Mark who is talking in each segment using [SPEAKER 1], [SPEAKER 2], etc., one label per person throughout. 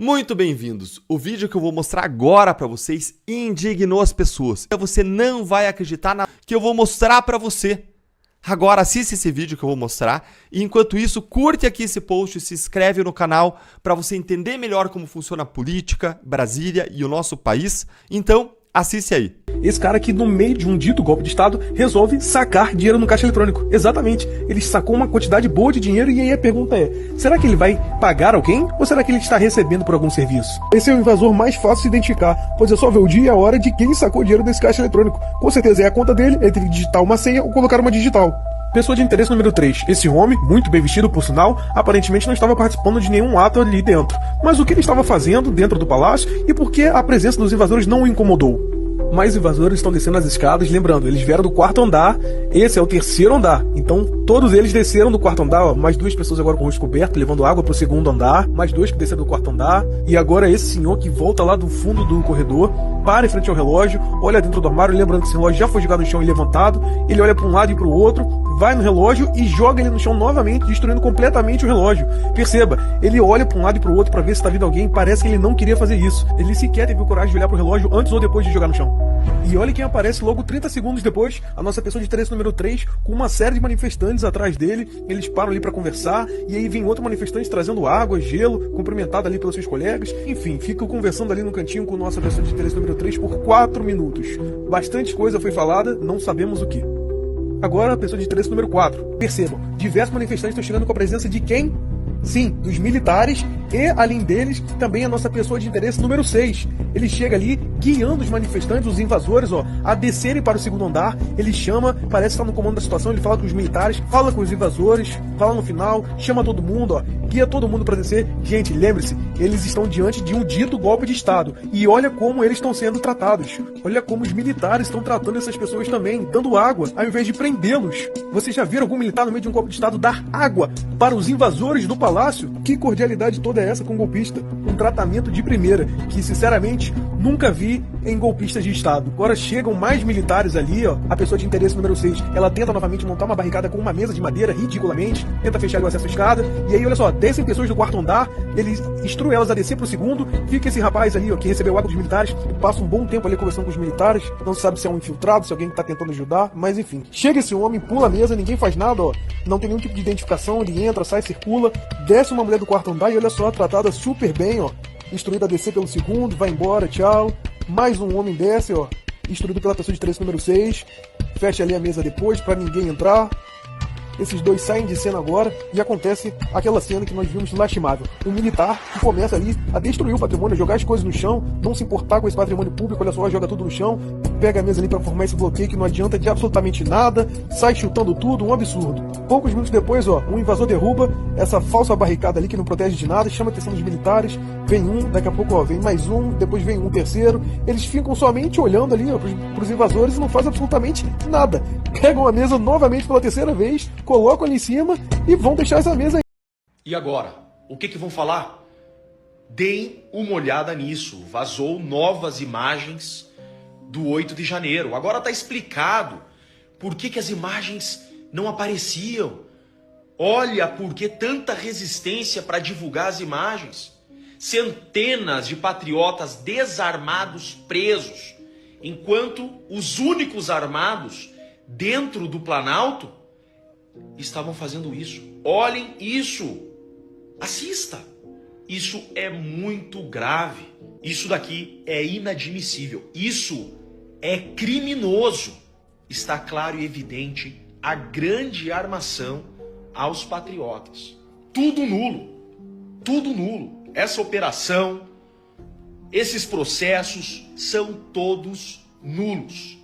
[SPEAKER 1] Muito bem-vindos! O vídeo que eu vou mostrar agora pra vocês indignou as pessoas. Você não vai acreditar na que eu vou mostrar pra você. Agora assiste esse vídeo que eu vou mostrar e enquanto isso curte aqui esse post e se inscreve no canal pra você entender melhor como funciona a política, Brasília e o nosso país. Então, assiste aí.
[SPEAKER 2] Esse cara que no meio de um dito golpe de estado resolve sacar dinheiro no caixa eletrônico. Exatamente. Ele sacou uma quantidade boa de dinheiro e aí a pergunta é, será que ele vai pagar alguém ou será que ele está recebendo por algum serviço? Esse é o invasor mais fácil de identificar, pois é só ver o dia e a hora de quem sacou dinheiro desse caixa eletrônico. Com certeza é a conta dele, ele tem que digitar uma senha ou colocar uma digital. Pessoa de interesse número 3. Esse homem, muito bem vestido por sinal, aparentemente não estava participando de nenhum ato ali dentro. Mas o que ele estava fazendo dentro do palácio e por que a presença dos invasores não o incomodou? Mais invasores estão descendo as escadas, lembrando, eles vieram do quarto andar, esse é o terceiro andar, então todos eles desceram do quarto andar, ó, mais duas pessoas agora com o rosto coberto, levando água pro segundo andar, mais dois que desceram do quarto andar, e agora esse senhor que volta lá do fundo do corredor, para em frente ao relógio, olha dentro do armário, lembrando que esse relógio já foi jogado no chão e levantado, ele olha para um lado e para o outro, vai no relógio e joga ele no chão novamente, destruindo completamente o relógio. Perceba, ele olha para um lado e para o outro para ver se está vindo alguém, parece que ele não queria fazer isso, ele sequer teve coragem de olhar para o relógio antes ou depois de jogar no chão. E olha quem aparece logo 30 segundos depois, a nossa pessoa de interesse número 3, com uma série de manifestantes atrás dele, eles param ali para conversar, e aí vem outro manifestante trazendo água, gelo, cumprimentado ali pelos seus colegas, enfim, fica conversando ali no cantinho com nossa pessoa de interesse número 3 por 4 minutos. Bastante coisa foi falada, não sabemos o que. Agora a pessoa de interesse número 4, percebam, diversos manifestantes estão chegando com a presença de quem? Sim, dos militares e, além deles, também a nossa pessoa de interesse número 6. Ele chega ali guiando os manifestantes, os invasores, ó, a descerem para o segundo andar. Ele chama, parece estar no comando da situação, ele fala com os militares, fala com os invasores, fala no final, chama todo mundo, ó, guia todo mundo para descer. Gente, lembre-se, eles estão diante de um dito golpe de estado. E olha como eles estão sendo tratados. Olha como os militares estão tratando essas pessoas também, dando água, ao invés de prendê-los. Vocês já viram algum militar no meio de um golpe de estado dar água para os invasores do palácio? Que cordialidade toda é essa com um golpista? Um tratamento de primeira, que sinceramente nunca vi em golpistas de estado. Agora chegam mais militares ali, ó. A pessoa de interesse número 6, ela tenta novamente montar uma barricada com uma mesa de madeira, ridiculamente, tenta fechar o acesso à escada, e aí olha só, descem pessoas do quarto andar, ele instrui elas a descer pro segundo, fica esse rapaz ali, ó, que recebeu água dos militares, passa um bom tempo ali conversando com os militares, não se sabe se é um infiltrado, se é alguém que tá tentando ajudar, mas enfim. Chega esse homem, pula a mesa, ninguém faz nada, ó, não tem nenhum tipo de identificação, ele entra, sai, circula, desce uma mulher do quarto andar e olha só, tratada super bem, ó, instruída a descer pelo segundo, vai embora, tchau. Mais um homem desce, ó, instruído pela pessoa de interesse número 6, fecha ali a mesa depois pra ninguém entrar. Esses dois saem de cena agora e acontece aquela cena que nós vimos lastimável. Um militar que começa ali a destruir o patrimônio, a jogar as coisas no chão, não se importar com esse patrimônio público, olha só, joga tudo no chão, pega a mesa ali para formar esse bloqueio que não adianta de absolutamente nada, sai chutando tudo, um absurdo. Poucos minutos depois, ó, um invasor derruba essa falsa barricada ali que não protege de nada, chama a atenção dos militares, vem um, daqui a pouco, ó, vem mais um, depois vem um terceiro, eles ficam somente olhando ali, ó, pros invasores e não fazem absolutamente nada. Pegam a mesa novamente pela terceira vez, colocam ali em cima e vão deixar essa mesa aí.
[SPEAKER 3] E agora? O que vão falar? Deem uma olhada nisso. Vazou novas imagens do 8 de janeiro. Agora está explicado por que as imagens não apareciam. Olha por que tanta resistência para divulgar as imagens. Centenas de patriotas desarmados presos, enquanto os únicos armados dentro do Planalto estavam fazendo isso. Olhem isso. Assista. Isso é muito grave. Isso daqui é inadmissível. Isso é criminoso. Está claro e evidente a grande armação aos patriotas. Tudo nulo. Tudo nulo. Essa operação, esses processos são todos nulos.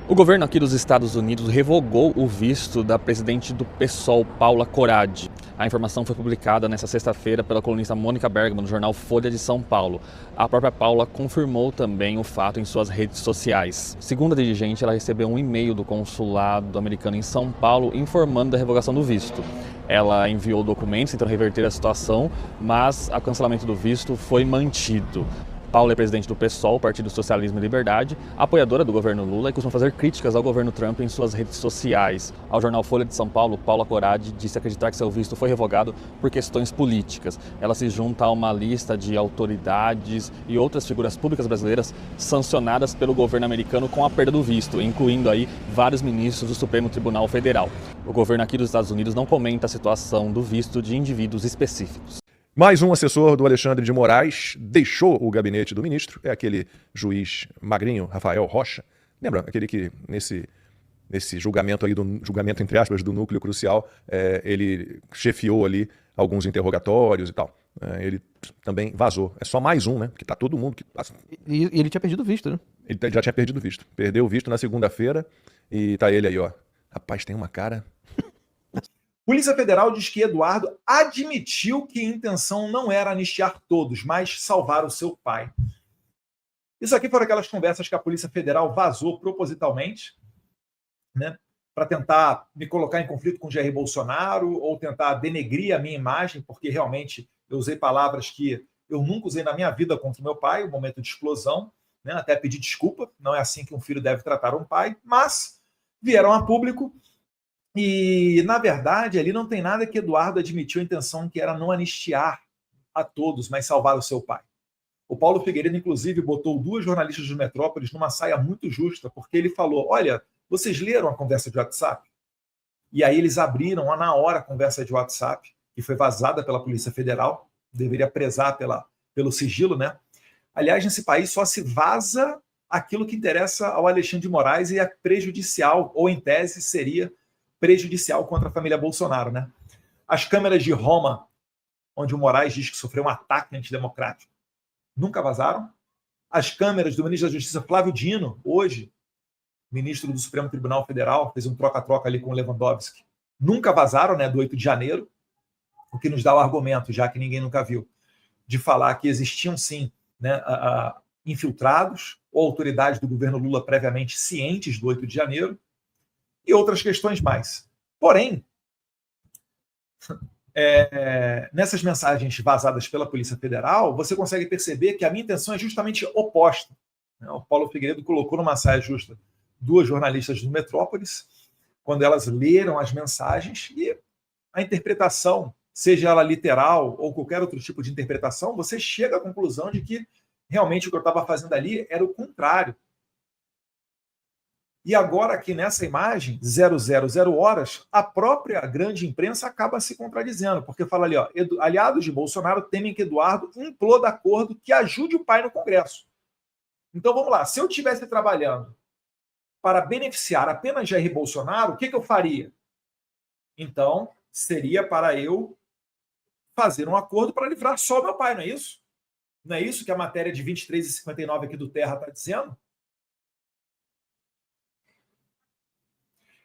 [SPEAKER 4] O governo aqui dos Estados Unidos revogou o visto da presidente do PSOL, Paula Corradi. A informação foi publicada nesta sexta-feira pela colunista Mônica Bergman no jornal Folha de São Paulo. A própria Paula confirmou também o fato em suas redes sociais. Segundo a dirigente, ela recebeu um e-mail do consulado americano em São Paulo informando da revogação do visto. Ela enviou documentos tentando reverter a situação, mas o cancelamento do visto foi mantido. Paula é presidente do PSOL, Partido Socialismo e Liberdade, apoiadora do governo Lula e costuma fazer críticas ao governo Trump em suas redes sociais. Ao jornal Folha de São Paulo, Paula Corradi disse acreditar que seu visto foi revogado por questões políticas. Ela se junta a uma lista de autoridades e outras figuras públicas brasileiras sancionadas pelo governo americano com a perda do visto, incluindo aí vários ministros do Supremo Tribunal Federal. O governo aqui dos Estados Unidos não comenta a situação do visto de indivíduos específicos.
[SPEAKER 5] Mais um assessor do Alexandre de Moraes deixou o gabinete do ministro, é aquele juiz magrinho, Rafael Rocha. Lembra? Aquele que nesse julgamento aí, do julgamento entre aspas, do núcleo crucial, ele chefiou ali alguns interrogatórios e tal. Ele também vazou. É só mais um, né? Porque tá todo mundo que...
[SPEAKER 2] E ele tinha perdido o visto, né?
[SPEAKER 5] Ele já tinha perdido o visto. Perdeu o visto na segunda-feira e tá ele aí, ó. Rapaz, tem uma cara...
[SPEAKER 6] Polícia Federal diz que Eduardo admitiu que a intenção não era anistiar todos, mas salvar o seu pai. Isso aqui foram aquelas conversas que a Polícia Federal vazou propositalmente, né, para tentar me colocar em conflito com Jair Bolsonaro ou tentar denegrir a minha imagem, porque realmente eu usei palavras que eu nunca usei na minha vida contra o meu pai, um momento de explosão, né, até pedir desculpa, não é assim que um filho deve tratar um pai, mas vieram a público. E, na verdade, ali não tem nada que Eduardo admitiu a intenção que era não anistiar a todos, mas salvar o seu pai. O Paulo Figueiredo, inclusive, botou duas jornalistas do Metrópolis numa saia muito justa, porque ele falou, olha, vocês leram a conversa de WhatsApp? E aí eles abriram na hora a conversa de WhatsApp, que foi vazada pela Polícia Federal, deveria prezar pelo sigilo, né? Aliás, nesse país só se vaza aquilo que interessa ao Alexandre de Moraes e é prejudicial, ou em tese seria prejudicial contra a família Bolsonaro, né? As câmeras de Roma, onde o Moraes diz que sofreu um ataque antidemocrático, nunca vazaram. As câmeras do ministro da Justiça, Flávio Dino, hoje, ministro do Supremo Tribunal Federal, fez um troca-troca ali com o Lewandowski, nunca vazaram, né, do 8 de janeiro, o que nos dá o argumento, já que ninguém nunca viu, de falar que existiam, sim, né, infiltrados ou autoridades do governo Lula previamente cientes do 8 de janeiro, e outras questões mais. Porém, nessas mensagens vazadas pela Polícia Federal, você consegue perceber que a minha intenção é justamente oposta. O Paulo Figueiredo colocou numa saia justa duas jornalistas do Metrópolis, quando elas leram as mensagens, e a interpretação, seja ela literal ou qualquer outro tipo de interpretação, você chega à conclusão de que realmente o que eu estava fazendo ali era o contrário. E agora, aqui nessa imagem, 000 horas, a própria grande imprensa acaba se contradizendo, porque fala ali, ó, aliados de Bolsonaro temem que Eduardo imploda acordo que ajude o pai no Congresso. Então vamos lá, se eu estivesse trabalhando para beneficiar apenas Jair Bolsonaro, o que eu faria? Então, seria para eu fazer um acordo para livrar só meu pai, não é isso? Não é isso que a matéria de 23h59 aqui do Terra está dizendo?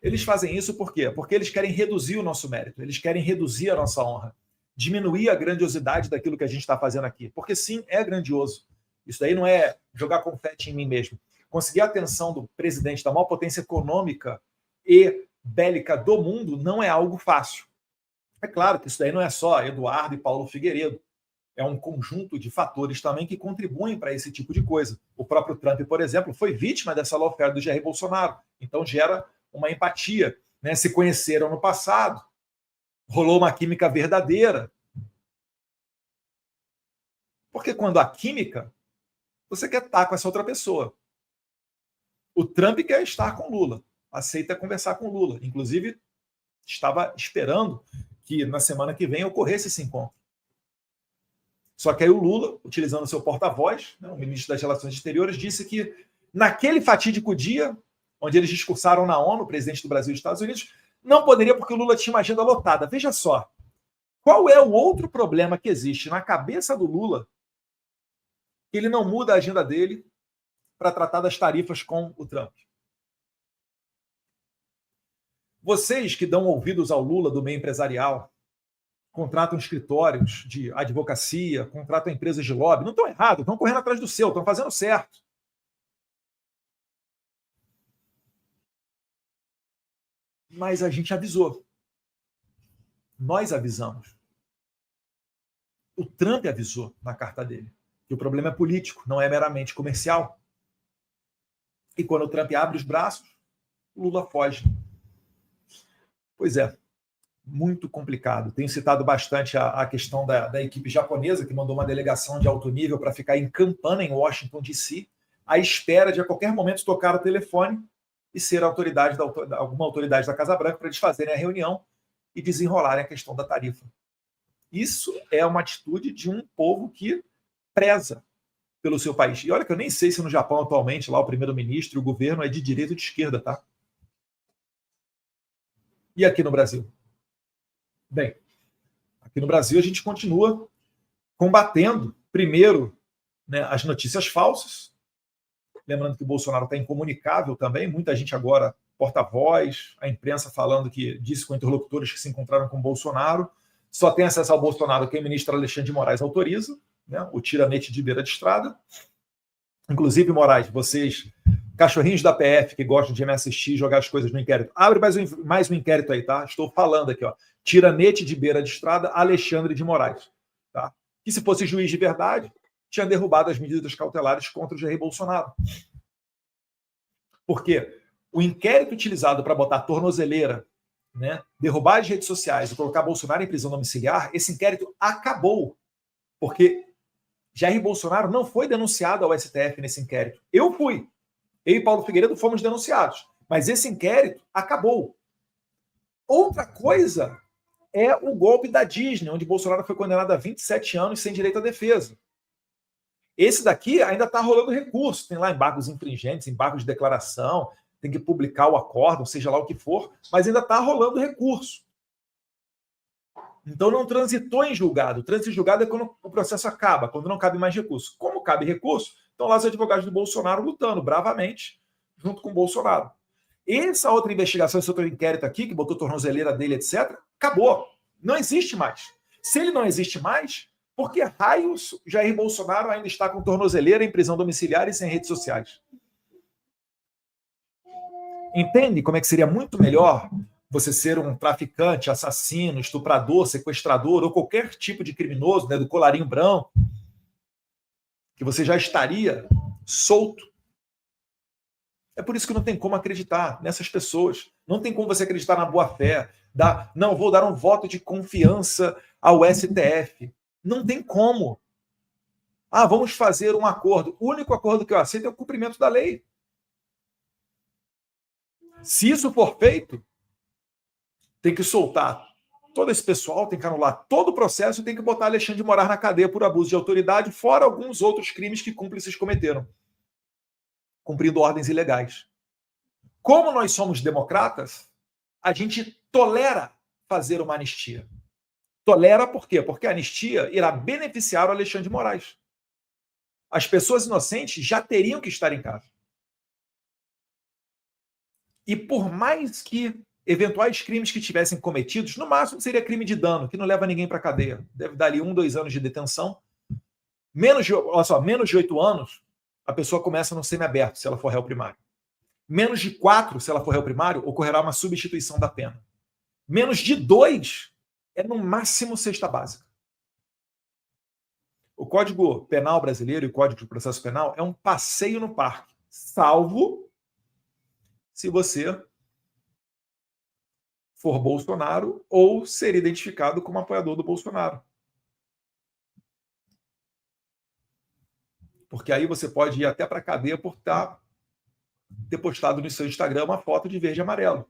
[SPEAKER 6] Eles fazem isso por quê? Porque eles querem reduzir o nosso mérito, eles querem reduzir a nossa honra, diminuir a grandiosidade daquilo que a gente está fazendo aqui. Porque sim, é grandioso. Isso daí não é jogar confete em mim mesmo. Conseguir a atenção do presidente da maior potência econômica e bélica do mundo não é algo fácil. É claro que isso daí não é só Eduardo e Paulo Figueiredo. É um conjunto de fatores também que contribuem para esse tipo de coisa. O próprio Trump, por exemplo, foi vítima dessa lawfare do Jair Bolsonaro. Então gera uma empatia, né? Se conheceram no passado, rolou uma química verdadeira. Porque quando há química, você quer estar com essa outra pessoa. O Trump quer estar com Lula, aceita conversar com Lula. Inclusive, estava esperando que na semana que vem ocorresse esse encontro. Só que aí o Lula, utilizando seu porta-voz, né, o ministro das Relações Exteriores, disse que naquele fatídico dia onde eles discursaram na ONU, o presidente do Brasil e dos Estados Unidos, não poderia porque o Lula tinha uma agenda lotada. Veja só, qual é o outro problema que existe na cabeça do Lula que ele não muda a agenda dele para tratar das tarifas com o Trump? Vocês que dão ouvidos ao Lula do meio empresarial, contratam escritórios de advocacia, contratam empresas de lobby. Não estão errados, estão correndo atrás do seu, estão fazendo certo. Mas a gente avisou. Nós avisamos. O Trump avisou na carta dele que o problema é político, não é meramente comercial. E quando o Trump abre os braços, o Lula foge. Pois é, muito complicado. Tenho citado bastante a questão da equipe japonesa, que mandou uma delegação de alto nível para ficar em Campana, em Washington, D.C., à espera de a qualquer momento tocar o telefone e ser alguma autoridade da Casa Branca para eles fazerem a reunião e desenrolarem a questão da tarifa. Isso é uma atitude de um povo que preza pelo seu país. E olha que eu nem sei se no Japão atualmente lá o primeiro-ministro e o governo é de direita ou de esquerda, tá? E aqui no Brasil? Bem, aqui no Brasil a gente continua combatendo, primeiro, né, as notícias falsas. Lembrando que o Bolsonaro está incomunicável também, muita gente agora porta-voz, a imprensa falando que disse com interlocutores que se encontraram com o Bolsonaro. Só tem acesso ao Bolsonaro quem o ministro Alexandre de Moraes autoriza, né, o tiranete de beira de estrada. Inclusive, Moraes, vocês, cachorrinhos da PF que gostam de me assistir e jogar as coisas no inquérito, abre mais um inquérito aí, tá? Estou falando aqui, ó. Tiranete de beira de estrada, Alexandre de Moraes. Tá? Que se fosse juiz de verdade, tinha derrubado as medidas cautelares contra o Jair Bolsonaro. Porque o inquérito utilizado para botar tornozeleira, né, derrubar as redes sociais e colocar Bolsonaro em prisão domiciliar, esse inquérito acabou. Porque Jair Bolsonaro não foi denunciado ao STF nesse inquérito. Eu fui. Eu e Paulo Figueiredo fomos denunciados. Mas esse inquérito acabou. Outra coisa é o golpe da Disney, onde Bolsonaro foi condenado a 27 anos sem direito à defesa. Esse daqui ainda está rolando recurso. Tem lá embargos infringentes, embargos de declaração, tem que publicar o acórdão, seja lá o que for, mas ainda está rolando recurso. Então não transitou em julgado. O trânsito em julgado é quando o processo acaba, quando não cabe mais recurso. Como cabe recurso, estão lá os advogados do Bolsonaro lutando bravamente junto com o Bolsonaro. Essa outra investigação, esse outro inquérito aqui, que botou tornozeleira dele, etc., acabou. Não existe mais. Se ele não existe mais, por que raios Jair Bolsonaro ainda está com tornozeleira em prisão domiciliar e sem redes sociais? Entende como é que seria muito melhor você ser um traficante, assassino, estuprador, sequestrador ou qualquer tipo de criminoso, né, do colarinho branco, que você já estaria solto? É por isso que não tem como acreditar nessas pessoas. Não tem como você acreditar na boa-fé. Não, vou dar um voto de confiança ao STF. Não tem como. Vamos fazer um acordo. O único acordo que eu aceito é o cumprimento da lei. Se isso for feito, tem que soltar todo esse pessoal, tem que anular todo o processo e tem que botar Alexandre de Moraes na cadeia por abuso de autoridade, fora alguns outros crimes que cúmplices cometeram, cumprindo ordens ilegais. Como nós somos democratas, a gente tolera fazer uma anistia. Tolera por quê? Porque a anistia irá beneficiar o Alexandre de Moraes. As pessoas inocentes já teriam que estar em casa. E por mais que eventuais crimes que tivessem cometidos, no máximo seria crime de dano, que não leva ninguém para a cadeia. Deve dar ali 1, 2 anos de detenção. Menos de 8 anos, a pessoa começa no semiaberto, se ela for réu primário. Menos de 4, se ela for réu primário, ocorrerá uma substituição da pena. Menos de 2 é no máximo cesta básica. O Código Penal brasileiro e o Código de Processo Penal é um passeio no parque, salvo se você for Bolsonaro ou ser identificado como apoiador do Bolsonaro. Porque aí você pode ir até para a cadeia por ter postado no seu Instagram uma foto de verde e amarelo.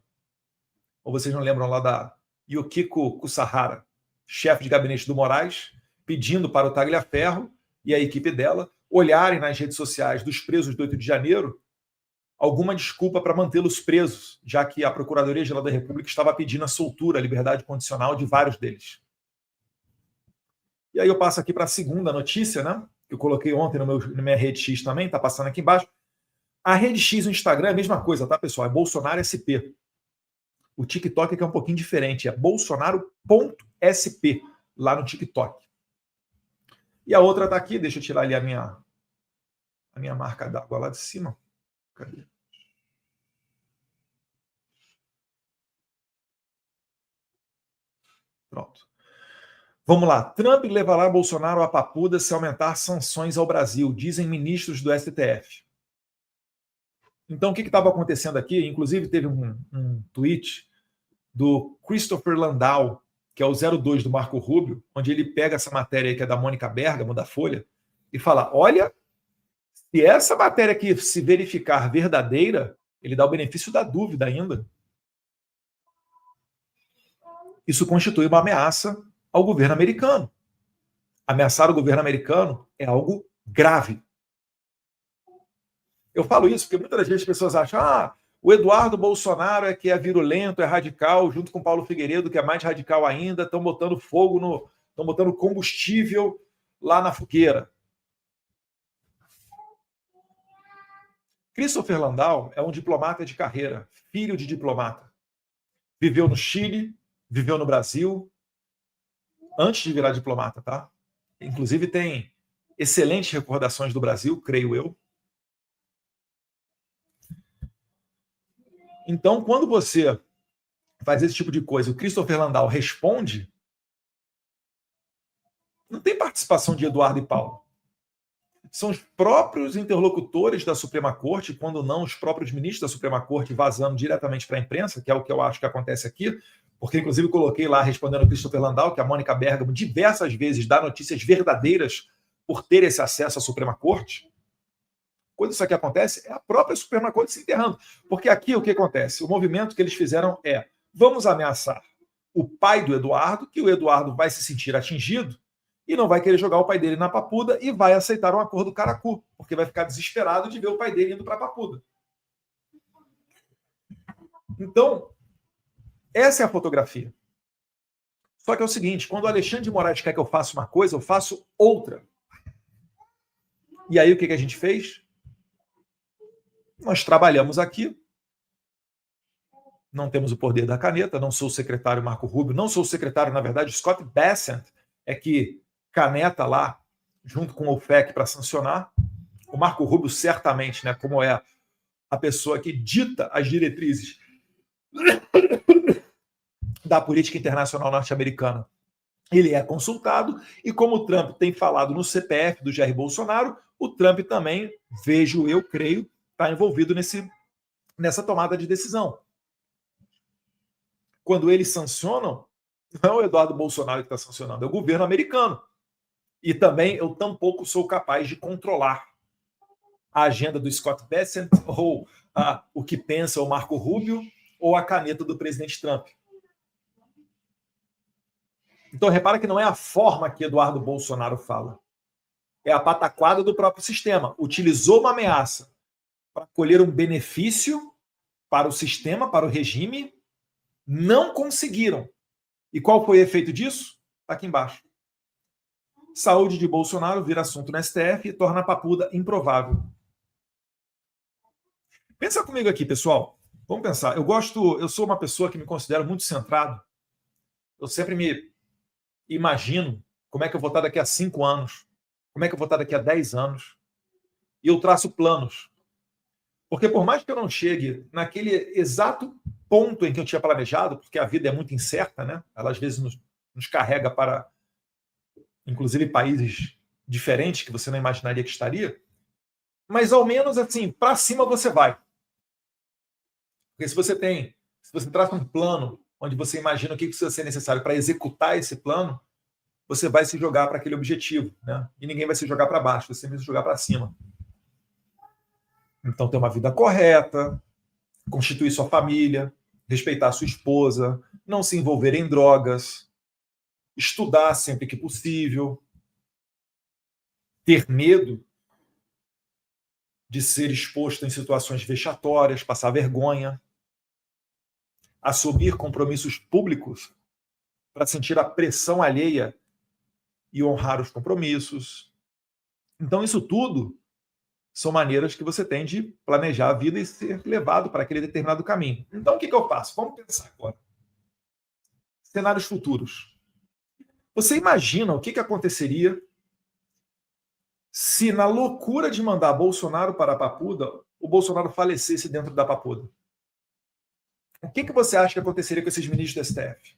[SPEAKER 6] Ou vocês não lembram lá da Yukiko Kusahara, chefe de gabinete do Moraes, pedindo para o Tagliaferro e a equipe dela olharem nas redes sociais dos presos do 8 de janeiro alguma desculpa para mantê-los presos, já que a Procuradoria-Geral da República estava pedindo a soltura, a liberdade condicional de vários deles. E aí eu passo aqui para a segunda notícia, né? Que eu coloquei ontem na minha rede X também, está passando aqui embaixo. A rede X no Instagram é a mesma coisa, tá, pessoal? É Bolsonaro SP. O TikTok é um pouquinho diferente, é bolsonaro.sp. lá no TikTok. E a outra está aqui, deixa eu tirar ali a minha marca d'água lá de cima. Cadê? Pronto. Vamos lá. Trump levará Bolsonaro à papuda se aumentar sanções ao Brasil, dizem ministros do STF. Então, o que estava acontecendo aqui? Inclusive, teve um tweet do Christopher Landau, que é o 02 do Marco Rubio, onde ele pega essa matéria aí, que é da Mônica Bergamo, da Folha, e fala, olha, se essa matéria aqui se verificar verdadeira, ele dá o benefício da dúvida ainda. Isso constitui uma ameaça ao governo americano. Ameaçar o governo americano é algo grave. Eu falo isso porque muitas vezes as pessoas acham o Eduardo Bolsonaro é que é virulento, é radical, junto com Paulo Figueiredo, que é mais radical ainda, estão botando fogo, estão botando combustível lá na fogueira. Christopher Landau é um diplomata de carreira, filho de diplomata. Viveu no Chile, viveu no Brasil, antes de virar diplomata, tá? Inclusive tem excelentes recordações do Brasil, creio eu. Então, quando você faz esse tipo de coisa, o Christopher Landau responde, não tem participação de Eduardo e Paulo. São os próprios interlocutores da Suprema Corte, quando não os próprios ministros da Suprema Corte, vazando diretamente para a imprensa, que é o que eu acho que acontece aqui, porque inclusive coloquei lá, respondendo o Christopher Landau, que a Mônica Bergamo diversas vezes dá notícias verdadeiras por ter esse acesso à Suprema Corte. Quando isso aqui acontece, é a própria Suprema Corte se enterrando. Porque aqui o que acontece? O movimento que eles fizeram é, vamos ameaçar o pai do Eduardo, que o Eduardo vai se sentir atingido e não vai querer jogar o pai dele na papuda e vai aceitar um acordo caracu, porque vai ficar desesperado de ver o pai dele indo para a papuda. Então, essa é a fotografia. Só que é o seguinte, quando o Alexandre de Moraes quer que eu faça uma coisa, eu faço outra. E aí o que a gente fez? Nós trabalhamos aqui, não temos o poder da caneta, não sou o secretário Marco Rubio, não sou o secretário, na verdade, Scott Bessent é que caneta lá, junto com o OFAC para sancionar. O Marco Rubio, certamente, né, como é a pessoa que dita as diretrizes da política internacional norte-americana, ele é consultado, e como o Trump tem falado no CPF do Jair Bolsonaro, o Trump também, vejo eu, creio, está envolvido nessa tomada de decisão. Quando eles sancionam, não é o Eduardo Bolsonaro que está sancionando, é o governo americano. E também eu tampouco sou capaz de controlar a agenda do Scott Bessent ou o que pensa o Marco Rubio ou a caneta do presidente Trump. Então repara que não é a forma que Eduardo Bolsonaro fala. É a pataquada do próprio sistema. Utilizou uma ameaça para colher um benefício para o sistema, para o regime, não conseguiram. E qual foi o efeito disso? Está aqui embaixo. Saúde de Bolsonaro vira assunto no STF e torna a papuda improvável. Pensa comigo aqui, pessoal. Vamos pensar. Eu sou uma pessoa que me considero muito centrado. Eu sempre me imagino como é que eu vou estar daqui a 5 anos, como é que eu vou estar daqui a 10 anos. E eu traço planos. Porque por mais que eu não chegue naquele exato ponto em que eu tinha planejado, porque a vida é muito incerta, né? Ela às vezes nos carrega para, inclusive, países diferentes que você não imaginaria que estaria, mas ao menos assim, para cima você vai. Porque se você traça um plano onde você imagina o que precisa ser necessário para executar esse plano, você vai se jogar para aquele objetivo, né? E ninguém vai se jogar para baixo, você vai se jogar para cima. Então, ter uma vida correta, constituir sua família, respeitar sua esposa, não se envolver em drogas, estudar sempre que possível, ter medo de ser exposto em situações vexatórias, passar vergonha, assumir compromissos públicos para sentir a pressão alheia e honrar os compromissos. Então, isso tudo são maneiras que você tem de planejar a vida e ser levado para aquele determinado caminho. Então, o que eu faço? Vamos pensar agora. Cenários futuros. Você imagina o que aconteceria se, na loucura de mandar Bolsonaro para a Papuda, o Bolsonaro falecesse dentro da Papuda? O que você acha que aconteceria com esses ministros do STF?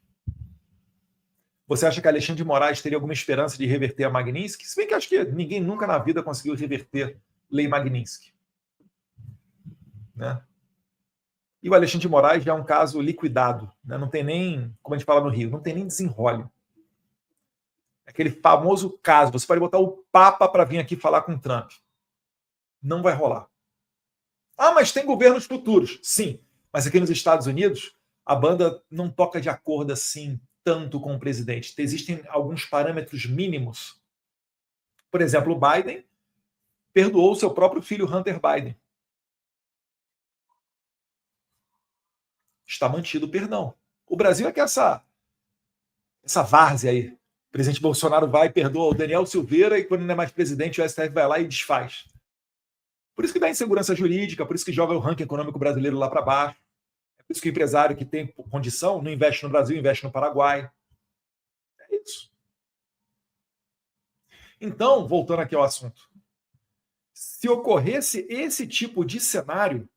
[SPEAKER 6] Você acha que Alexandre de Moraes teria alguma esperança de reverter a Magnitsky? Se bem que acho que ninguém nunca na vida conseguiu reverter lei Magnitsky. Né? E o Alexandre de Moraes já é um caso liquidado. Né? Não tem nem, como a gente fala no Rio, não tem nem desenrole. Aquele famoso caso, você pode botar o Papa para vir aqui falar com o Trump. Não vai rolar. Ah, mas tem governos futuros. Sim, mas aqui nos Estados Unidos, a banda não toca de acordo assim tanto com o presidente. Existem alguns parâmetros mínimos. Por exemplo, o Biden perdoou o seu próprio filho Hunter Biden. Está mantido o perdão. O Brasil é que essa várzea aí. O presidente Bolsonaro vai e perdoa o Daniel Silveira e quando não é mais presidente, o STF vai lá e desfaz. Por isso que dá insegurança jurídica, por isso que joga o ranking econômico brasileiro lá para baixo. É por isso que o empresário que tem condição não investe no Brasil, investe no Paraguai. É isso. Então, voltando aqui ao assunto. Se ocorresse esse tipo de cenário,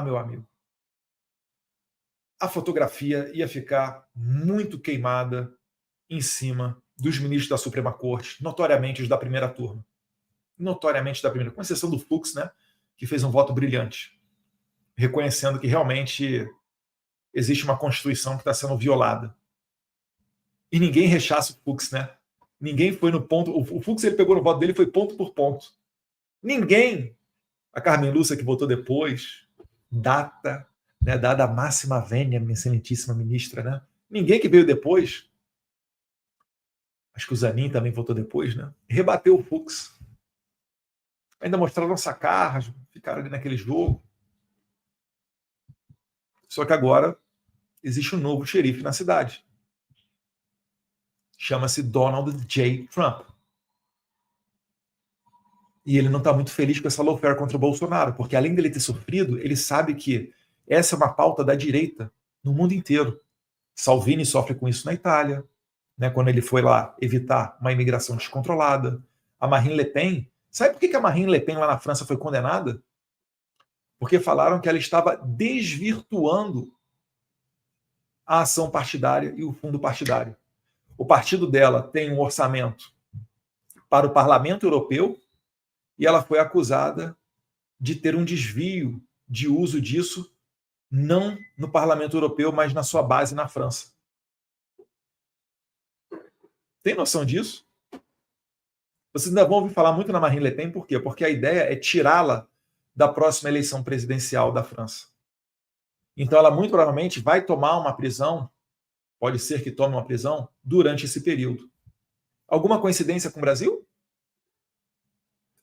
[SPEAKER 6] meu amigo, a fotografia ia ficar muito queimada em cima dos ministros da Suprema Corte, notoriamente os da primeira turma. Notoriamente da primeira, com exceção do Fux, né, que fez um voto brilhante, reconhecendo que realmente existe uma Constituição que está sendo violada. E ninguém rechaça o Fux, né? Ninguém foi no ponto... O Fux, ele pegou no voto dele, foi ponto por ponto. Ninguém, a Carmen Lúcia que votou depois, dada a máxima vênia, minha excelentíssima ministra, né? Ninguém que veio depois, acho que o Zanin também votou depois, né? Rebateu o Fux. Ainda mostraram sacarras, ficaram ali naquele jogo. Só que agora existe um novo xerife na cidade. Chama-se Donald J. Trump. E ele não está muito feliz com essa lawfare contra o Bolsonaro, porque além dele ter sofrido, ele sabe que essa é uma pauta da direita no mundo inteiro. Salvini sofre com isso na Itália, né, quando ele foi lá evitar uma imigração descontrolada. A Marine Le Pen, sabe por que a Marine Le Pen lá na França foi condenada? Porque falaram que ela estava desvirtuando a ação partidária e o fundo partidário. O partido dela tem um orçamento para o Parlamento Europeu e ela foi acusada de ter um desvio de uso disso, não no Parlamento Europeu, mas na sua base na França. Tem noção disso? Vocês ainda vão ouvir falar muito na Marine Le Pen, por quê? Porque a ideia é tirá-la da próxima eleição presidencial da França. Então ela muito provavelmente vai tomar uma prisão, pode ser que tome uma prisão, durante esse período. Alguma coincidência com o Brasil?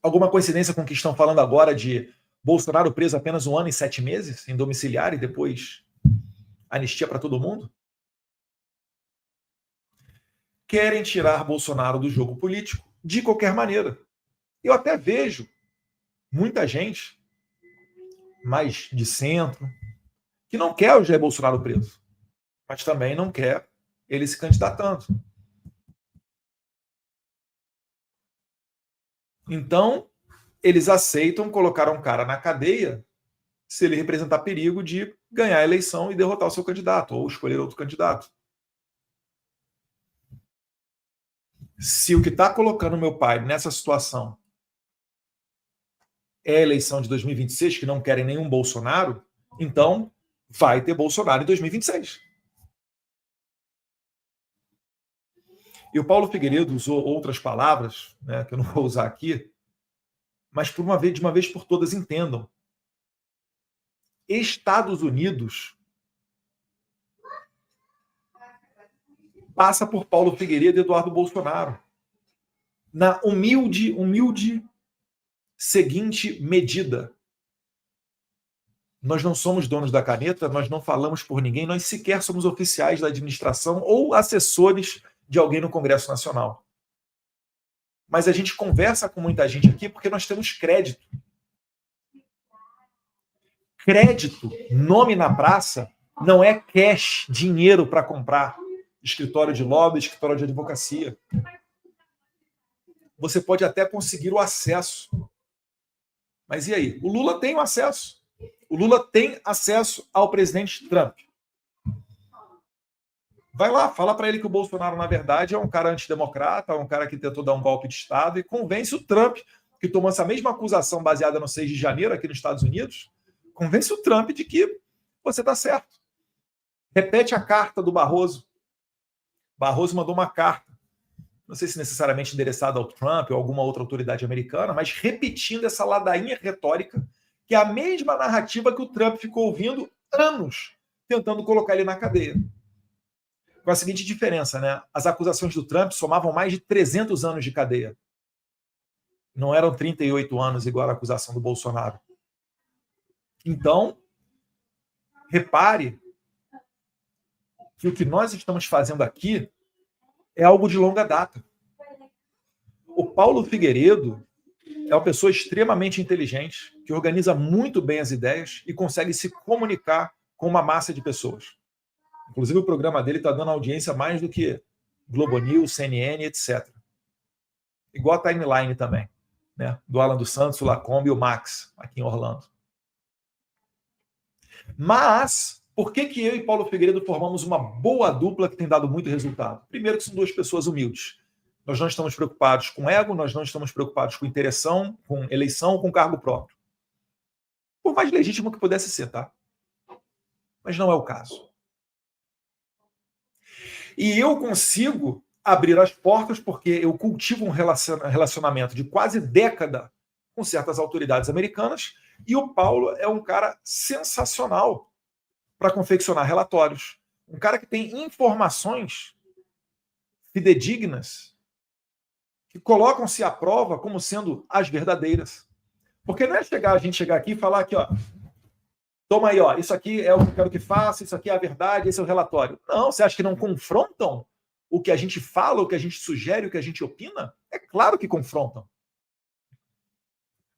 [SPEAKER 6] Alguma coincidência com o que estão falando agora de Bolsonaro preso apenas 1 ano e 7 meses, em domiciliar, e depois anistia para todo mundo? Querem tirar Bolsonaro do jogo político de qualquer maneira. Eu até vejo muita gente mais de centro que não quer o Jair Bolsonaro preso, mas também não quer ele se candidatando. Então, eles aceitam colocar um cara na cadeia se ele representar perigo de ganhar a eleição e derrotar o seu candidato, ou escolher outro candidato. Se o que está colocando meu pai nessa situação é a eleição de 2026, que não querem nenhum Bolsonaro, então vai ter Bolsonaro em 2026. E o Paulo Figueiredo usou outras palavras, né, que eu não vou usar aqui, mas de uma vez por todas entendam. Estados Unidos passa por Paulo Figueiredo e Eduardo Bolsonaro. Na humilde seguinte medida. Nós não somos donos da caneta, nós não falamos por ninguém, nós sequer somos oficiais da administração ou assessores de alguém no Congresso Nacional. Mas a gente conversa com muita gente aqui porque nós temos crédito. Crédito, nome na praça, não é cash, dinheiro para comprar. escritório de lobby, escritório de advocacia. Você pode até conseguir o acesso. Mas e aí? O Lula tem o acesso. O Lula tem acesso ao presidente Trump. Vai lá, fala para ele que o Bolsonaro, na verdade, é um cara antidemocrata, um cara que tentou dar um golpe de Estado, e convence o Trump, que tomou essa mesma acusação baseada no 6 de janeiro aqui nos Estados Unidos, convence o Trump de que você está certo. Repete a carta do Barroso. Barroso mandou uma carta, não sei se necessariamente endereçada ao Trump ou alguma outra autoridade americana, mas repetindo essa ladainha retórica, que é a mesma narrativa que o Trump ficou ouvindo anos, tentando colocar ele na cadeia. Com a seguinte diferença, né? As acusações do Trump somavam mais de 300 anos de cadeia. Não eram 38 anos igual a acusação do Bolsonaro. Então, repare que o que nós estamos fazendo aqui é algo de longa data. O Paulo Figueiredo é uma pessoa extremamente inteligente, que organiza muito bem as ideias e consegue se comunicar com uma massa de pessoas. Inclusive, o programa dele está dando audiência mais do que Globo News, CNN, etc. Igual a Timeline também, né? Do Alan dos Santos, o Lacombe e o Max, aqui em Orlando. Mas, por que eu e Paulo Figueiredo formamos uma boa dupla que tem dado muito resultado? Primeiro que são duas pessoas humildes. Nós não estamos preocupados com ego, nós não estamos preocupados com interação, com eleição, com cargo próprio. Por mais legítimo que pudesse ser, tá? Mas não é o caso. E eu consigo abrir as portas porque eu cultivo um relacionamento de quase década com certas autoridades americanas e o Paulo é um cara sensacional para confeccionar relatórios. Um cara que tem informações fidedignas que colocam-se à prova como sendo as verdadeiras. Porque não é a gente chegar aqui e falar aqui, ó, toma aí, ó, isso aqui é o que eu quero que faça, isso aqui é a verdade, esse é o relatório. Não, você acha que não confrontam o que a gente fala, o que a gente sugere, o que a gente opina? É claro que confrontam.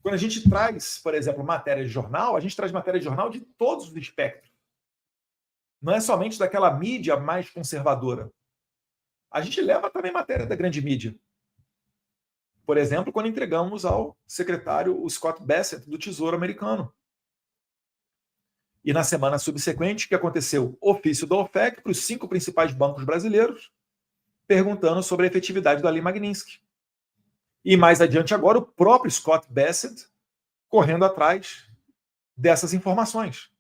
[SPEAKER 6] Quando a gente traz, por exemplo, matéria de jornal, a gente traz matéria de jornal de todos os espectros. Não é somente daquela mídia mais conservadora. A gente leva também matéria da grande mídia. Por exemplo, quando entregamos ao secretário o Scott Bessent do Tesouro americano. E na semana subsequente, o que aconteceu? Ofício da OFAC para os 5 principais bancos brasileiros, perguntando sobre a efetividade da Lei Magnitsky. E mais adiante agora, o próprio Scott Bessent correndo atrás dessas informações.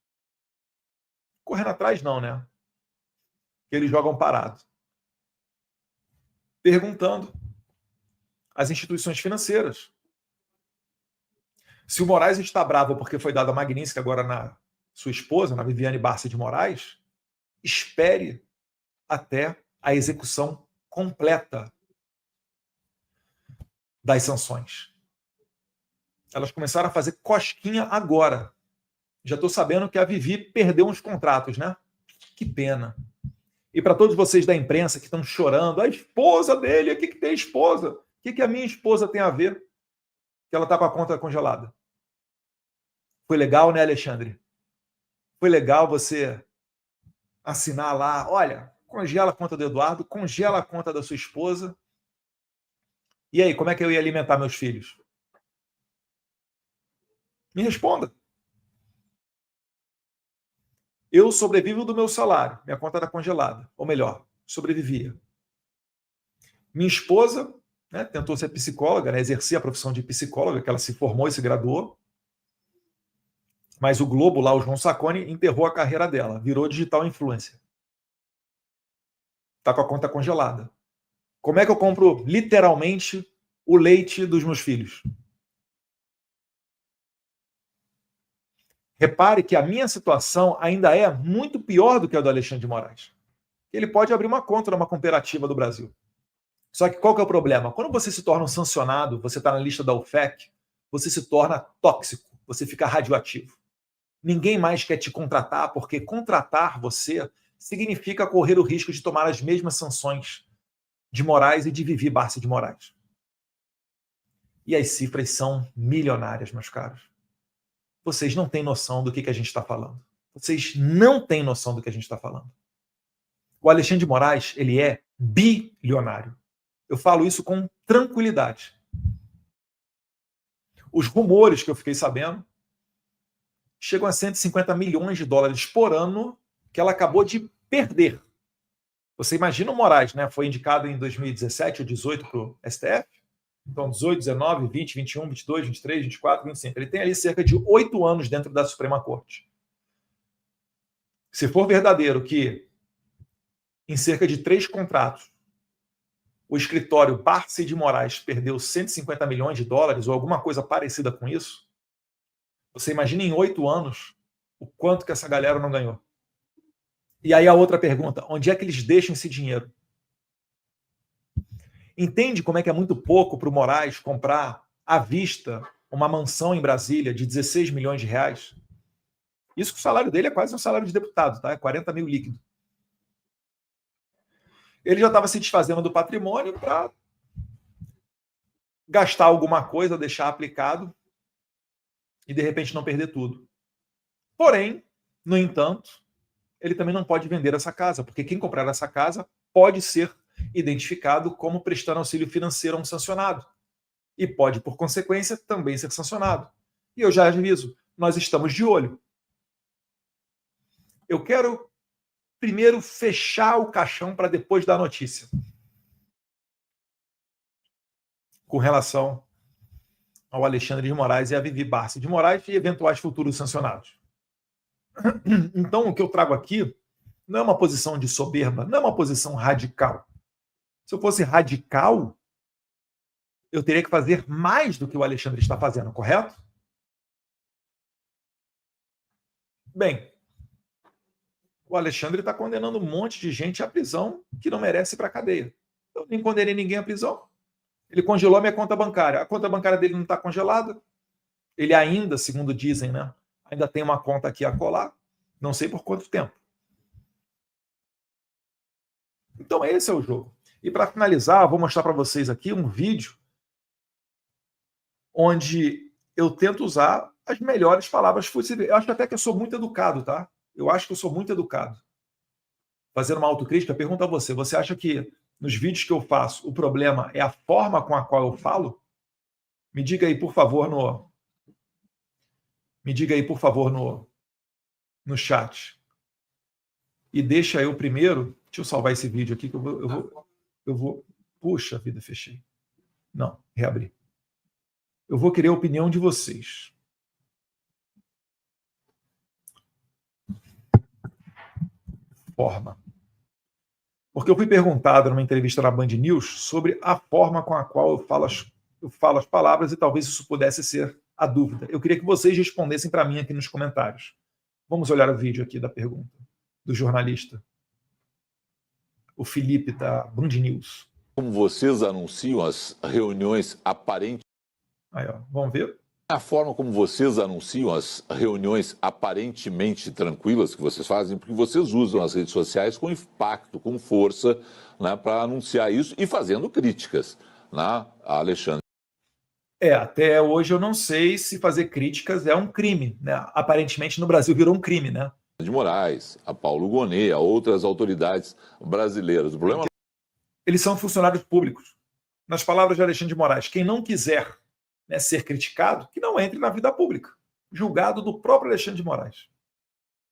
[SPEAKER 6] Correndo atrás não, né? Eles jogam parado. Perguntando às instituições financeiras. Se o Moraes está bravo porque foi dado a Magnitsky agora na sua esposa, na Viviane Barça de Moraes, espere até a execução completa das sanções. Elas começaram a fazer cosquinha agora. Já estou sabendo que a Vivi perdeu uns contratos, né? Que pena. E para todos vocês da imprensa que estão chorando, a esposa dele, o que tem a esposa? O que a minha esposa tem a ver? Que ela está com a conta congelada. Foi legal, né, Alexandre? Foi legal você assinar lá, olha, congela a conta do Eduardo, congela a conta da sua esposa. E aí, como é que eu ia alimentar meus filhos? Me responda. Eu sobrevivo do meu salário, minha conta era congelada, ou melhor, sobrevivia. Minha esposa, né, tentou ser psicóloga, né, exercia a profissão de psicóloga, que ela se formou e se graduou, mas o Globo, lá, o João Saconi, enterrou a carreira dela, virou digital influencer. Está com a conta congelada. Como é que eu compro, literalmente, o leite dos meus filhos? Repare que a minha situação ainda é muito pior do que a do Alexandre de Moraes. Ele pode abrir uma conta numa cooperativa do Brasil. Só que qual que é o problema? Quando você se torna um sancionado, você está na lista da OFAC, você se torna tóxico, você fica radioativo. Ninguém mais quer te contratar, porque contratar você significa correr o risco de tomar as mesmas sanções de Moraes e de Vivi Barça de Moraes. E as cifras são milionárias, meus caros. Vocês não têm noção do que a gente está falando. Vocês não têm noção do que a gente está falando. O Alexandre de Moraes, ele é bilionário. Eu falo isso com tranquilidade. Os rumores que eu fiquei sabendo chegam a 150 milhões de dólares por ano que ela acabou de perder. Você imagina o Moraes, né? Foi indicado em 2017 ou 2018 para o STF. Então, 18, 19, 20, 21, 22, 23, 24, 25. Ele tem ali cerca de 8 anos dentro da Suprema Corte. Se for verdadeiro que em cerca de 3 contratos o escritório Barsi de Moraes perdeu 150 milhões de dólares ou alguma coisa parecida com isso, você imagina em 8 anos o quanto que essa galera não ganhou. E aí a outra pergunta, onde é que eles deixam esse dinheiro? Entende como é que é muito pouco para o Moraes comprar à vista uma mansão em Brasília de 16 milhões de reais? Isso que o salário dele é quase um salário de deputado, tá? É 40 mil líquido. Ele já estava se desfazendo do patrimônio para gastar alguma coisa, deixar aplicado e de repente não perder tudo. Porém, no entanto, ele também não pode vender essa casa, porque quem comprar essa casa pode ser identificado como prestando auxílio financeiro a um sancionado. E pode, por consequência, também ser sancionado. E eu já aviso, nós estamos de olho. Eu quero primeiro fechar o caixão para depois dar notícia. Com relação ao Alexandre de Moraes e a Vivi Barsi de Moraes e eventuais futuros sancionados. Então, o que eu trago aqui não é uma posição de soberba, não é uma posição radical. Se eu fosse radical, eu teria que fazer mais do que o Alexandre está fazendo, correto? Bem, o Alexandre está condenando um monte de gente à prisão que não merece ir para a cadeia. Eu nem condenei ninguém à prisão. Ele congelou a minha conta bancária. A conta bancária dele não está congelada. Ele ainda, segundo dizem, né, ainda tem uma conta aqui a colar. Não sei por quanto tempo. Então esse é o jogo. E para finalizar, vou mostrar para vocês aqui um vídeo onde eu tento usar as melhores palavras possíveis. Eu acho até que eu sou muito educado, tá? Eu acho que eu sou muito educado. Fazendo uma autocrítica, pergunto a você, você acha que nos vídeos que eu faço o problema é a forma com a qual eu falo? Me diga aí, por favor, no chat. E deixa eu primeiro... Deixa eu salvar esse vídeo aqui que eu vou... Puxa vida, fechei. Não, reabri. Eu vou querer a opinião de vocês. Forma. Porque eu fui perguntado numa entrevista na Band News sobre a forma com a qual eu falo as palavras e talvez isso pudesse ser a dúvida. Eu queria que vocês respondessem para mim aqui nos comentários. Vamos olhar o vídeo aqui da pergunta do jornalista. O Felipe da Band News.
[SPEAKER 7] Como vocês anunciam as reuniões aparentes...
[SPEAKER 6] Aí, ó, vamos ver?
[SPEAKER 7] A forma como vocês anunciam as reuniões aparentemente tranquilas que vocês fazem, porque vocês usam as redes sociais com impacto, com força, né, para anunciar isso e fazendo críticas, né, a Alexandre.
[SPEAKER 6] Até hoje eu não sei se fazer críticas é um crime, né? Aparentemente no Brasil virou um crime, né?
[SPEAKER 7] De Moraes, a Paulo Gonet, a outras autoridades brasileiras. O problema...
[SPEAKER 6] Eles são funcionários públicos. Nas palavras de Alexandre de Moraes, quem não quiser, né, ser criticado, que não entre na vida pública. Julgado do próprio Alexandre de Moraes.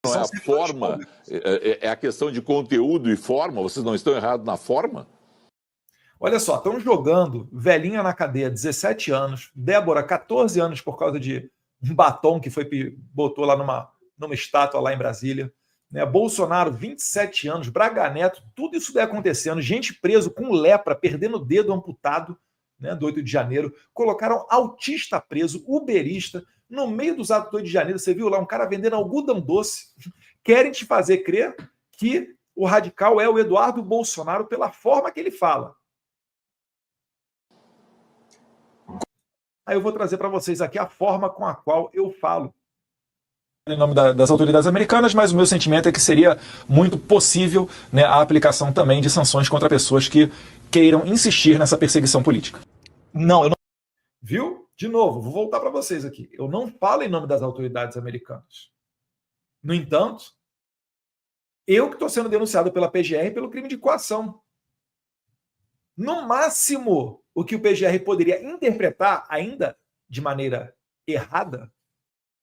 [SPEAKER 7] Não é a forma, é a questão de conteúdo e forma. Vocês não estão errados na forma?
[SPEAKER 6] Olha só, estão jogando velhinha na cadeia, 17 anos, Débora, 14 anos por causa de um batom que botou lá numa estátua lá em Brasília. Né? Bolsonaro, 27 anos, Braga Neto, tudo isso daí acontecendo. Gente preso com lepra, perdendo o dedo amputado, né, do 8 de janeiro. Colocaram autista preso, uberista. No meio dos atos do 8 de janeiro, você viu lá um cara vendendo algodão doce. Querem te fazer crer que o radical é o Eduardo Bolsonaro pela forma que ele fala. Aí eu vou trazer para vocês aqui a forma com a qual eu falo. Em nome das autoridades americanas, mas o meu sentimento é que seria muito possível, né, a aplicação também de sanções contra pessoas que queiram insistir nessa perseguição política. Não, eu não... Viu? De novo, vou voltar para vocês aqui. Eu não falo em nome das autoridades americanas. No entanto, Eu que estou sendo denunciado pela PGR pelo crime de coação. No máximo, o que o PGR poderia interpretar, ainda de maneira errada,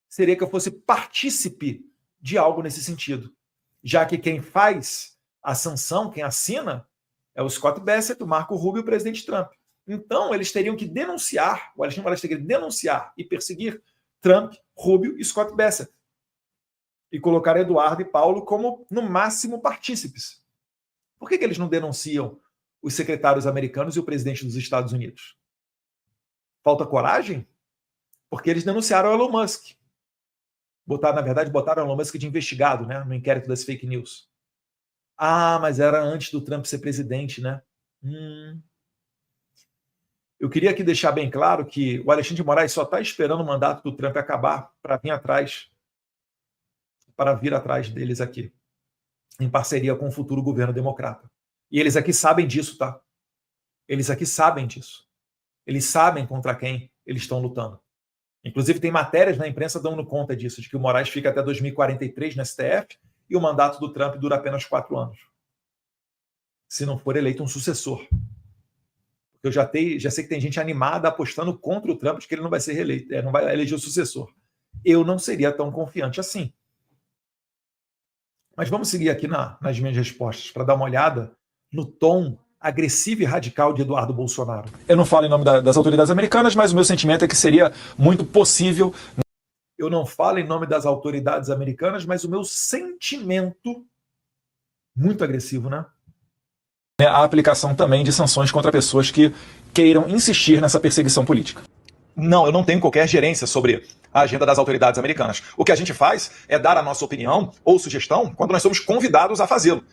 [SPEAKER 6] seria que eu fosse partícipe de algo nesse sentido. Já que quem faz a sanção, quem assina, é o Scott Bessent, o Marco Rubio e o presidente Trump. Então, eles teriam que denunciar, o Alexandre de Moraes teria que denunciar e perseguir Trump, Rubio e Scott Bessent. E colocar Eduardo e Paulo como, no máximo, partícipes. Por que eles não denunciam os secretários americanos e o presidente dos Estados Unidos? Falta coragem? Porque eles denunciaram o Elon Musk. Na verdade, botaram o Elon Musk de investigado, né, no inquérito das fake news. Ah, mas era antes do Trump ser presidente, né? Eu queria aqui deixar bem claro que o Alexandre de Moraes só está esperando o mandato do Trump acabar para vir atrás deles aqui, em parceria com o futuro governo democrata. E eles aqui sabem disso, tá? Eles aqui sabem disso. Eles sabem contra quem eles estão lutando. Inclusive, tem matérias na imprensa dando conta disso, de que o Moraes fica até 2043 no STF e o mandato do Trump dura apenas 4 anos. Se não for eleito um sucessor. Eu já sei que tem gente animada apostando contra o Trump de que ele não vai ser reeleito, não vai eleger o sucessor. Eu não seria tão confiante assim. Mas vamos seguir aqui nas minhas respostas para dar uma olhada no tom agressivo e radical de Eduardo Bolsonaro. Eu não falo em nome das autoridades americanas, mas o meu sentimento é que seria muito possível. Eu não falo em nome das autoridades americanas, mas o meu sentimento, muito agressivo, né? É a aplicação também de sanções contra pessoas que queiram insistir nessa perseguição política. Não, eu não tenho qualquer gerência sobre a agenda das autoridades americanas. O que a gente faz é dar a nossa opinião ou sugestão quando nós somos convidados a fazê-lo.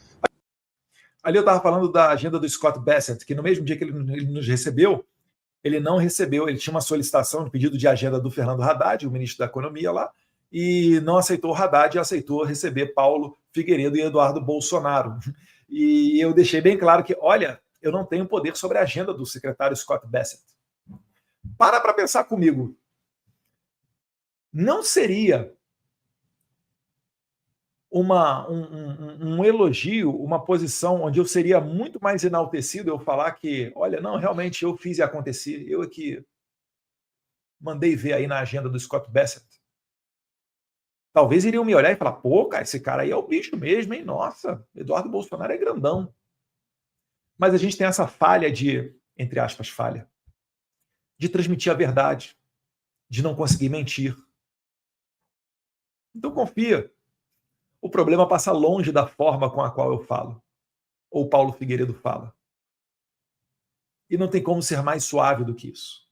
[SPEAKER 6] Ali eu estava falando da agenda do Scott Bessent, que no mesmo dia que ele nos recebeu, ele não recebeu, ele tinha uma solicitação de pedido de agenda do Fernando Haddad, o ministro da Economia lá, e não aceitou o Haddad e aceitou receber Paulo Figueiredo e Eduardo Bolsonaro. E eu deixei bem claro que, olha, eu não tenho poder sobre a agenda do secretário Scott Bessent. Para pensar comigo. Não seria um elogio, uma posição onde eu seria muito mais enaltecido eu falar que, olha, não, realmente eu fiz e aconteci, eu é que mandei ver aí na agenda do Scott Bessent. Talvez iriam me olhar e falar, pô, cara, esse cara aí é o bicho mesmo, hein? Nossa, Eduardo Bolsonaro é grandão. Mas a gente tem essa falha de, entre aspas, falha, de transmitir a verdade, de não conseguir mentir. Então confia. O problema passa longe da forma com a qual eu falo, ou Paulo Figueiredo fala. E não tem como ser mais suave do que isso.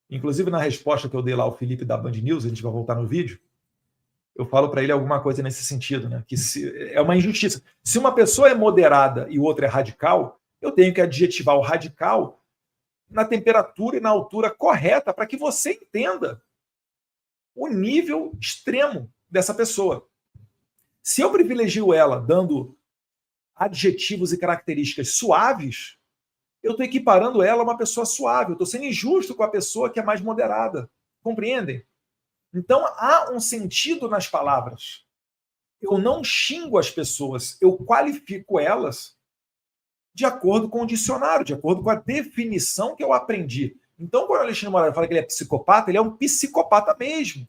[SPEAKER 6] Inclusive, na resposta que eu dei lá ao Felipe da Band News, a gente vai voltar no vídeo, eu falo para ele alguma coisa nesse sentido, né? Que é uma injustiça. Se uma pessoa é moderada e o outro é radical, eu tenho que adjetivar o radical na temperatura e na altura correta para que você entenda o nível extremo dessa pessoa. Se eu privilegio ela dando adjetivos e características suaves, eu estou equiparando ela a uma pessoa suave. Eu estou sendo injusto com a pessoa que é mais moderada. Compreendem? Então, há um sentido nas palavras. Eu não xingo as pessoas, eu qualifico elas de acordo com o dicionário, de acordo com a definição que eu aprendi. Então, quando o Alexandre Moraes fala que ele é psicopata, ele é um psicopata mesmo.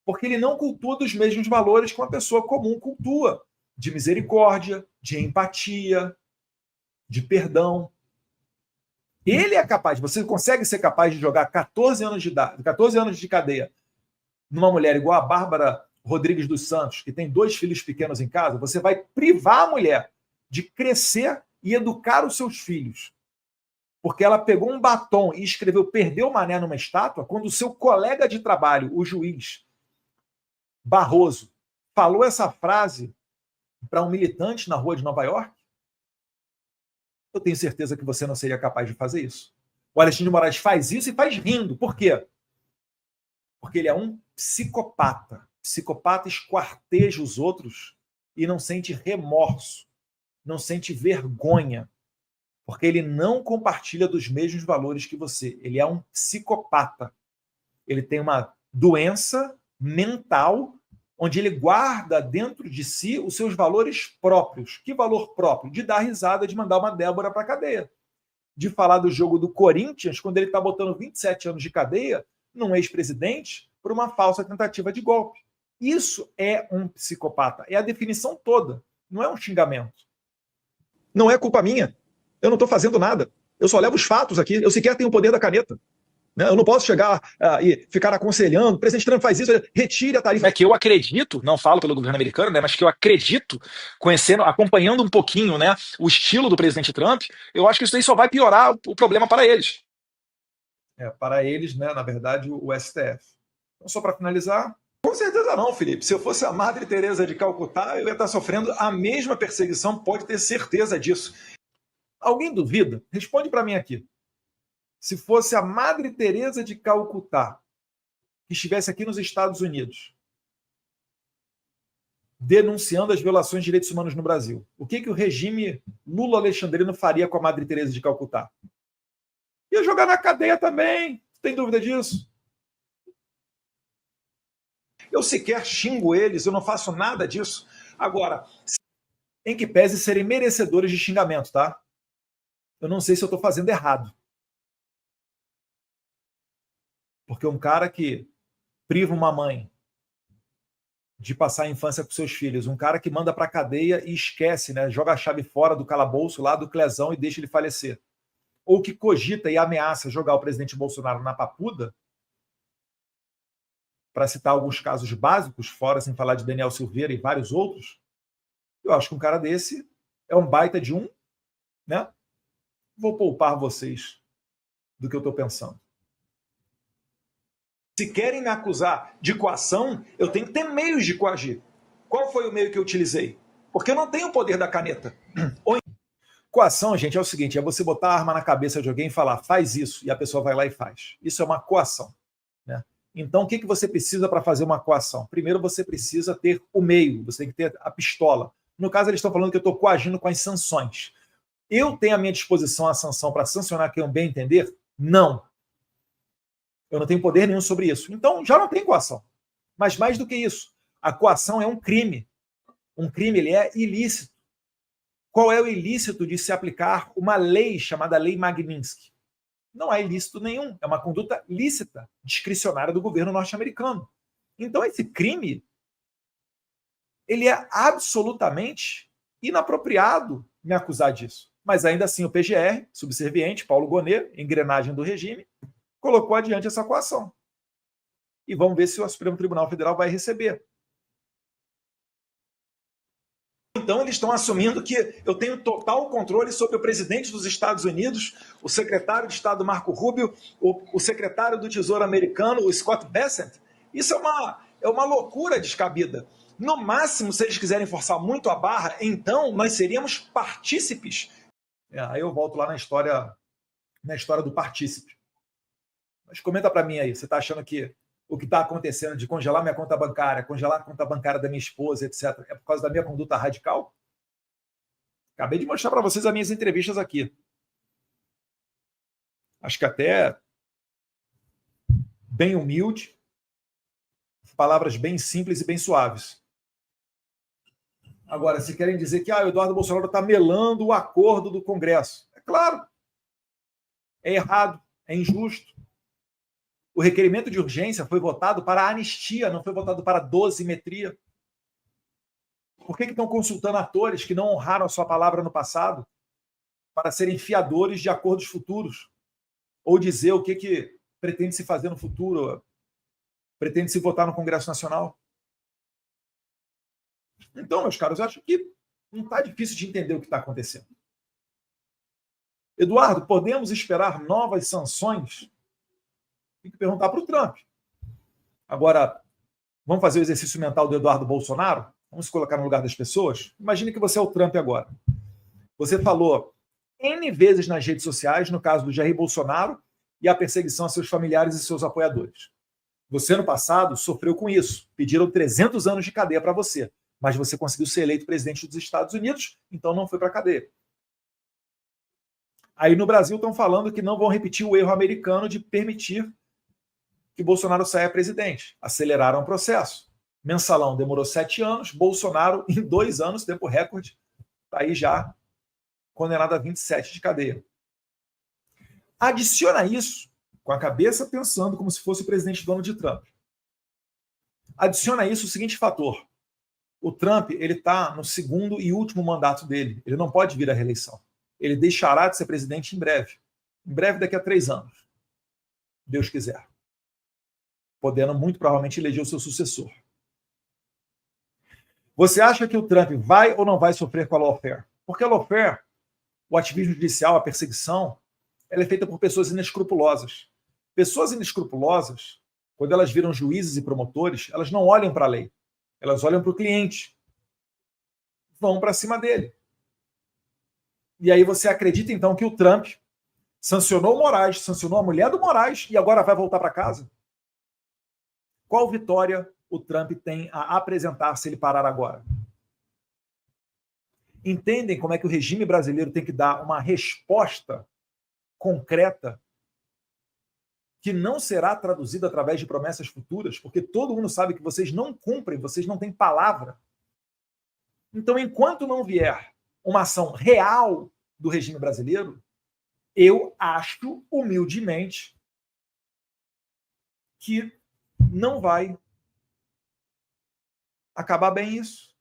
[SPEAKER 6] Porque ele não cultua dos mesmos valores que uma pessoa comum cultua. De misericórdia, de empatia, de perdão. Ele é capaz, você consegue ser capaz de jogar 14 anos de idade, 14 anos de cadeia numa mulher igual a Bárbara Rodrigues dos Santos, que tem 2 filhos pequenos em casa, você vai privar a mulher de crescer e educar os seus filhos. Porque ela pegou um batom e escreveu "Perdeu o mané" numa estátua, quando o seu colega de trabalho, o juiz Barroso, falou essa frase para um militante na rua de Nova York, eu tenho certeza que você não seria capaz de fazer isso. O Alexandre de Moraes faz isso e faz rindo. Por quê? Porque ele é um psicopata. Psicopata esquarteja os outros e não sente remorso, não sente vergonha, porque ele não compartilha dos mesmos valores que você. Ele é um psicopata. Ele tem uma doença mental onde ele guarda dentro de si os seus valores próprios. Que valor próprio? De dar risada, de mandar uma Débora para a cadeia. De falar do jogo do Corinthians, quando ele está botando 27 anos de cadeia num ex-presidente por uma falsa tentativa de golpe. Isso é um psicopata. É a definição toda. Não é um xingamento.
[SPEAKER 8] Não é culpa minha. Eu não estou fazendo nada. Eu só levo os fatos aqui. Eu sequer tenho o poder da caneta. Eu não posso chegar e ficar aconselhando, o presidente Trump faz isso, retire a tarifa.
[SPEAKER 9] É que eu acredito, não falo pelo governo americano, né, mas que eu acredito, conhecendo, acompanhando um pouquinho, né, o estilo do presidente Trump, eu acho que isso aí só vai piorar o problema para eles.
[SPEAKER 6] Para eles, né, na verdade, o STF. Então, só para finalizar...
[SPEAKER 8] Com certeza não, Felipe. Se eu fosse a Madre Teresa de Calcutá, eu ia estar sofrendo a mesma perseguição, pode ter certeza disso.
[SPEAKER 6] Alguém duvida? Responde para mim aqui. Se fosse a Madre Teresa de Calcutá, que estivesse aqui nos Estados Unidos, denunciando as violações de direitos humanos no Brasil, o que o regime Lula-Alexandrino faria com a Madre Teresa de Calcutá? Ia jogar na cadeia também, tem dúvida disso?
[SPEAKER 8] Eu sequer xingo eles, eu não faço nada disso. Agora,
[SPEAKER 6] em que pese serem merecedores de xingamento, tá? Eu não sei se eu estou fazendo errado. Porque um cara que priva uma mãe de passar a infância com seus filhos, um cara que manda para a cadeia e esquece, né, joga a chave fora do calabouço lá do Clezão e deixa ele falecer, ou que cogita e ameaça jogar o presidente Bolsonaro na papuda, para citar alguns casos básicos, fora sem falar de Daniel Silveira e vários outros, eu acho que um cara desse é um baita de um, né? Vou poupar vocês do que eu estou pensando.
[SPEAKER 8] Se querem me acusar de coação, eu tenho que ter meios de coagir. Qual foi o meio que eu utilizei? Porque eu não tenho o poder da caneta.
[SPEAKER 6] Coação, gente, é o seguinte, é você botar a arma na cabeça de alguém e falar, faz isso, e a pessoa vai lá e faz. Isso é uma coação, né? Então, o que você precisa para fazer uma coação? Primeiro, você precisa ter o meio, você tem que ter a pistola. No caso, eles estão falando que eu estou coagindo com as sanções. Eu tenho à minha disposição a sanção para sancionar quem eu bem entender? Não. Eu não tenho poder nenhum sobre isso. Então, já não tem coação. Mas mais do que isso, a coação é um crime. Um crime, ele é ilícito. Qual é o ilícito de se aplicar uma lei chamada Lei Magnitsky? Não há ilícito nenhum. É uma conduta lícita, discricionária do governo norte-americano. Então, esse crime, ele é absolutamente inapropriado me acusar disso. Mas ainda assim, o PGR, subserviente, Paulo Gonet, engrenagem do regime, colocou adiante essa coação. E vamos ver se o Supremo Tribunal Federal vai receber.
[SPEAKER 8] Então, eles estão assumindo que eu tenho total controle sobre o presidente dos Estados Unidos, o secretário de Estado Marco Rubio, o secretário do Tesouro americano, o Scott Bessent. Isso é uma loucura descabida. No máximo, se eles quiserem forçar muito a barra, então nós seríamos partícipes.
[SPEAKER 6] Aí eu volto lá na história do partícipe. Mas comenta para mim aí, você está achando que o que está acontecendo de congelar minha conta bancária, congelar a conta bancária da minha esposa, etc., é por causa da minha conduta radical? Acabei de mostrar para vocês as minhas entrevistas aqui. Acho que até bem humilde, palavras bem simples e bem suaves. Agora, se querem dizer que o Eduardo Bolsonaro está melando o acordo do Congresso, é claro, é errado, é injusto. O requerimento de urgência foi votado para anistia, não foi votado para dosimetria. Por que estão consultando atores que não honraram a sua palavra no passado para serem fiadores de acordos futuros? Ou dizer o que pretende se fazer no futuro, pretende se votar no Congresso Nacional? Então, meus caros, eu acho que não está difícil de entender o que está acontecendo. Eduardo, podemos esperar novas sanções? Tem que perguntar para o Trump. Agora, vamos fazer o exercício mental do Eduardo Bolsonaro? Vamos se colocar no lugar das pessoas? Imagine que você é o Trump agora. Você falou N vezes nas redes sociais, no caso do Jair Bolsonaro, e a perseguição a seus familiares e seus apoiadores. Você, no passado, sofreu com isso. Pediram 300 anos de cadeia para você, mas você conseguiu ser eleito presidente dos Estados Unidos, então não foi para a cadeia. Aí no Brasil estão falando que não vão repetir o erro americano de permitir que Bolsonaro saia presidente. Aceleraram o processo. Mensalão demorou 7 anos, Bolsonaro, em 2 anos, tempo recorde, está aí já condenado a 27 de cadeia. Adiciona isso, com a cabeça pensando como se fosse o presidente Donald Trump. Adiciona isso o seguinte fator. O Trump ele está no segundo e último mandato dele. Ele não pode vir à reeleição. Ele deixará de ser presidente em breve. Em breve, daqui a 3 anos. Deus quiser. Podendo muito provavelmente eleger o seu sucessor. Você acha que o Trump vai ou não vai sofrer com a lawfare? Porque a lawfare, o ativismo judicial, a perseguição, ela é feita por pessoas inescrupulosas. Pessoas inescrupulosas, quando elas viram juízes e promotores, elas não olham para a lei. Elas olham para o cliente. Vão para cima dele. E aí você acredita, então, que o Trump sancionou o Moraes, sancionou a mulher do Moraes e agora vai voltar para casa? Qual vitória o Trump tem a apresentar se ele parar agora? Entendem como é que o regime brasileiro tem que dar uma resposta concreta que não será traduzida através de promessas futuras, porque todo mundo sabe que vocês não cumprem, vocês não têm palavra. Então, enquanto não vier uma ação real do regime brasileiro, eu acho, humildemente, que não vai acabar bem isso.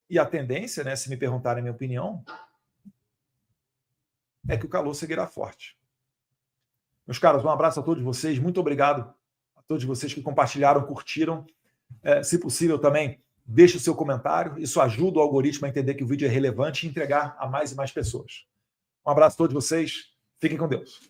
[SPEAKER 6] E a tendência, né, se me perguntarem a minha opinião, é que o calor seguirá forte. Meus caros, um abraço a todos vocês. Muito obrigado a todos vocês que compartilharam, curtiram. Se possível, também deixe o seu comentário. Isso ajuda o algoritmo a entender que o vídeo é relevante e entregar a mais e mais pessoas. Um abraço a todos vocês. Fiquem com Deus.